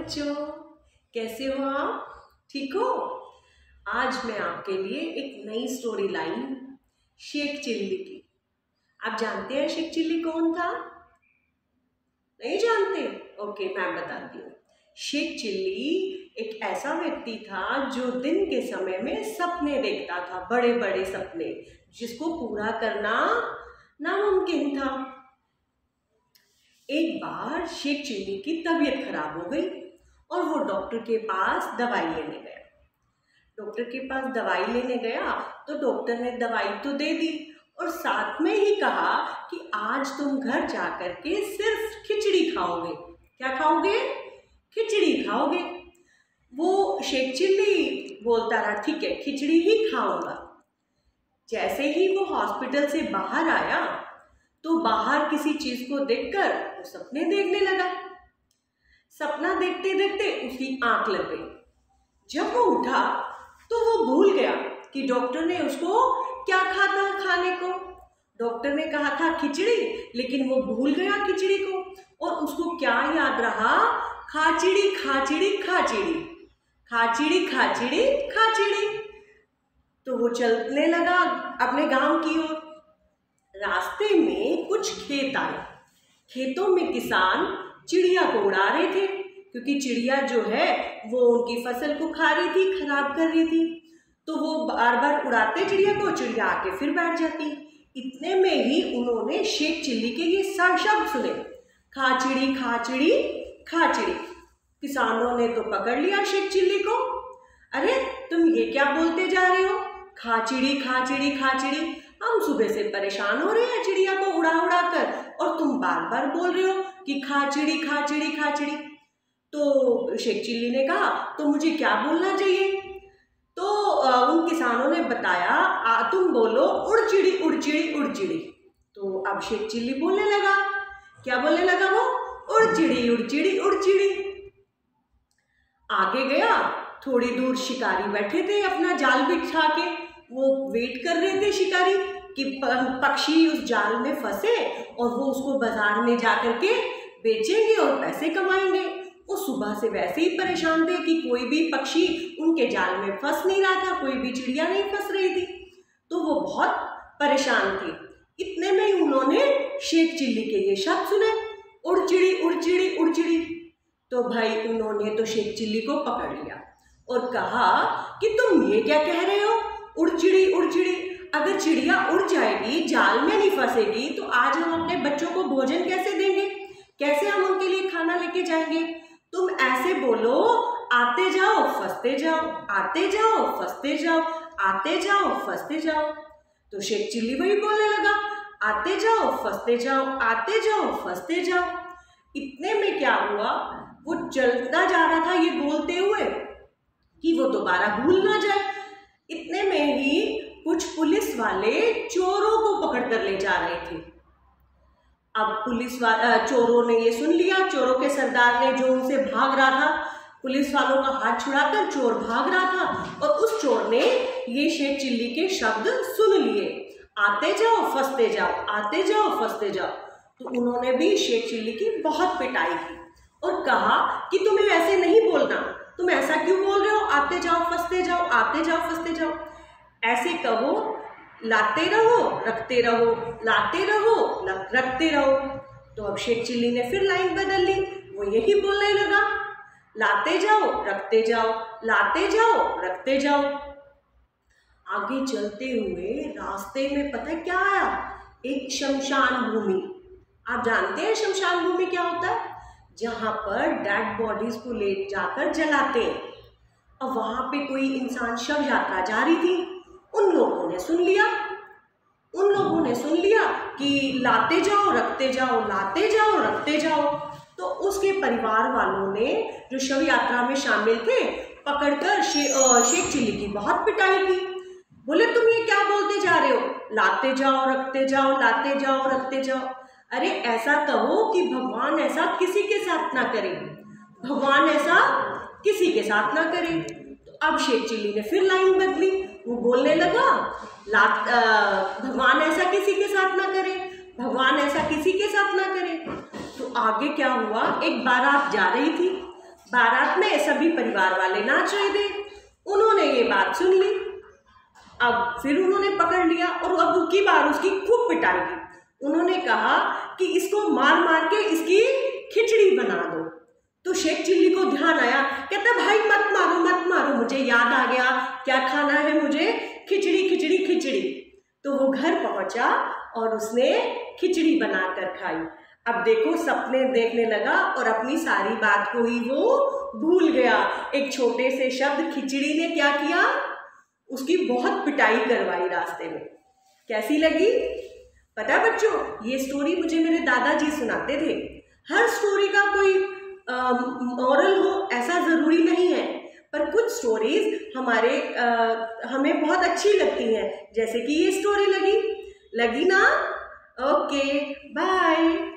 बच्चों, कैसे हो आप? ठीक हो? आज मैं आपके लिए एक नई स्टोरी लाई शेख चिल्ली की। आप जानते हैं शेख चिल्ली कौन था? नहीं जानते? ओके, मैं बताती हूँ। शेख चिल्ली एक ऐसा व्यक्ति था जो दिन के समय में सपने देखता था, बड़े बड़े सपने, जिसको पूरा करना नामुमकिन था। एक बार शेख चिल्ली की तबीयत खराब हो गई और वो डॉक्टर के पास दवाई लेने गया। डॉक्टर के पास दवाई लेने गया तो डॉक्टर ने दवाई तो दे दी और साथ में ही कहा कि आज तुम घर जाकर के सिर्फ खिचड़ी खाओगे। क्या खाओगे? खिचड़ी खाओगे। वो शेख चिल्ली बोलता रहा, ठीक है, खिचड़ी ही खाऊंगा। जैसे ही वो हॉस्पिटल से बाहर आया तो बाहर किसी चीज को देखकर वो सपने देखने लगा। सपना देखते देखते उसकी आंख लग गई। जब वो उठा तो वो भूल गया कि डॉक्टर ने उसको क्या कहा था खाने को। डॉक्टर ने कहा था खिचड़ी, लेकिन वो भूल गया खिचड़ी को और उसको क्या याद रहा? खाचिड़ी खाचिड़ी खाचिड़ी, खाचिड़ी खाचिड़ी खाचिड़ी। तो वो चलने लगा अपने गांव की ओर। रास्ते में कुछ खेत आए। खेतों में किसान चिड़िया को उड़ा रहे थे, क्योंकि चिड़िया जो है वो उनकी फसल को खा रही थी, खराब कर रही थी। तो वो बार बार उड़ाते चिड़िया को, चिड़िया आके फिर बैठ जाती। इतने में ही उन्होंने शेख चिल्ली के ये शब्द सुने, खाचिड़ी खाचिड़ी खाचिड़ी। किसानों ने तो पकड़ लिया शेख चिल्ली को। अरे तुम ये क्या बोलते जा रहे हो? खाचिड़ी खाचिड़ी खाचिड़ी। हम सुबह से परेशान हो रहे हैं चिड़िया को उड़ा उड़ा कर, और तुम बार बार बोल रहे हो कि खाचिड़ी खाचिड़ी खाचिड़ी। तो शेख चिल्ली ने कहा, तो मुझे क्या बोलना चाहिए? तो उन किसानों ने बताया, तुम बोलो उड़चिड़ी उड़चिड़ी उड़चिड़ी। तो अब शेख चिल्ली बोलने लगा। क्या बोलने लगा वो? उड़चिड़ी उड़चिड़ी उड़चिड़ी। आगे गया, थोड़ी दूर शिकारी बैठे थे अपना जाल बिछा के। वो वेट कर रहे थे शिकारी कि पक्षी उस जाल में फंसे और वो उसको बाजार में जाकर के बेचेंगे और पैसे कमाएंगे। वो सुबह से वैसे ही परेशान थे कि कोई भी पक्षी उनके जाल में फंस नहीं रहा था, कोई भी चिड़िया नहीं फंस रही थी। तो वो बहुत परेशान थे। इतने में ही उन्होंने शेख चिल्ली के ये शब्द सुने, उड़चिड़ी उड़चिड़ी उड़चिड़ी। तो भाई उन्होंने तो शेख चिल्ली को पकड़ लिया और कहा कि तुम ये क्या कह रहे हो? उड़चिड़ी उड़चिड़ी। अगर चिड़िया उड़ जाएगी, जाल में नहीं फंसेगी, तो आज हम अपने बच्चों को भोजन कैसे देंगे? कैसे हम उनके लिए खाना लेके जाएंगे? तुम ऐसे बोलो, आते जाओ फंसते जाओ, आते जाओ फंसते जाओ, आते जाओ फंसते जाओ। तो शेख चिल्ली वही बोलने लगा, आते जाओ फंसते जाओ, आते जाओ फंसते जाओ। इतने में क्या हुआ, वो चलता जा रहा था ये बोलते हुए कि वो दोबारा भूल ना जाए। इतने में ही कुछ पुलिस वाले चोरों को पकड़ कर ले जा रहे थे। अब चोरों ने ये सुन लिया, चोरों के सरदार ने जो उनसे भाग रहा था, पुलिस वालों का हाथ छुड़ाकर चोर भाग रहा था और उस चोर ने ये शेख चिल्ली के शब्द सुन लिए, आते जाओ फंसते जाओ, आते जाओ फंसते जाओ। तो उन्होंने भी शेख चिल्ली की बहुत पिटाई की और कहा कि तुम्हें ऐसे नहीं बोलना, तुम ऐसा क्यों बोल रहे हो? आते जाओ फंसते जाओ, आते जाओ फंसते जाओ। ऐसे कहो, लाते रहो रखते रहो, लाते रहो रखते रहो। तो अब शेख चिल्ली ने फिर लाइन बदल ली, वो यही बोलने लगा, लाते जाओ रखते जाओ, लाते जाओ रखते जाओ। आगे चलते हुए रास्ते में पता है क्या आया? एक शमशान भूमि। आप जानते हैं शमशान भूमि क्या होता है? जहां पर डेड बॉडीज को ले जाकर जलाते हैं। और वहां पे कोई इंसान शव यात्रा जा रही थी। उन लोगों ने सुन लिया कि लाते जाओ रखते जाओ, लाते जाओ रखते जाओ। तो उसके परिवार वालों ने, जो शव यात्रा में शामिल थे, पकड़कर शेख चिल्ली की बहुत पिटाई की। बोले तुम ये क्या बोलते जा रहे हो? लाते जाओ रखते जाओ, लाते जाओ रखते जाओ। अरे ऐसा कहो कि भगवान ऐसा किसी के साथ ना करे, भगवान ऐसा किसी के साथ ना करे। तो अब शेख चिल्ली ने फिर लाइन बदली, वो बोलने लगा, भगवान ऐसा किसी के साथ ना करे, भगवान ऐसा किसी के साथ ना करे। तो आगे क्या हुआ, एक बारात जा रही थी। बारात में सभी परिवार वाले नाच रहे थे। उन्होंने ये बात सुन ली। अब फिर उन्होंने पकड़ लिया और अब की बार उसकी खूब पिटाई की। उन्होंने कहा कि इसको मार मार के इसकी खिचड़ी बना दो। तो शेख चिल्ली को ध्यान आया, कहता भाई मत मारो मत मारो, मुझे याद आ गया क्या खाना है मुझे, खिचड़ी खिचड़ी खिचड़ी। तो वो घर पहुंचा और उसने खिचड़ी बनाकर खाई। अब देखो सपने देखने लगा और अपनी सारी बात को ही वो भूल गया। एक छोटे से शब्द खिचड़ी ने क्या किया, उसकी बहुत पिटाई करवाई रास्ते में। कैसी लगी? पता बच्चों, ये स्टोरी मुझे मेरे दादाजी सुनाते थे। हर स्टोरी का कोई मॉरल हो ऐसा ज़रूरी नहीं है, पर कुछ स्टोरीज हमें बहुत अच्छी लगती हैं, जैसे कि ये स्टोरी लगी ना। Okay bye.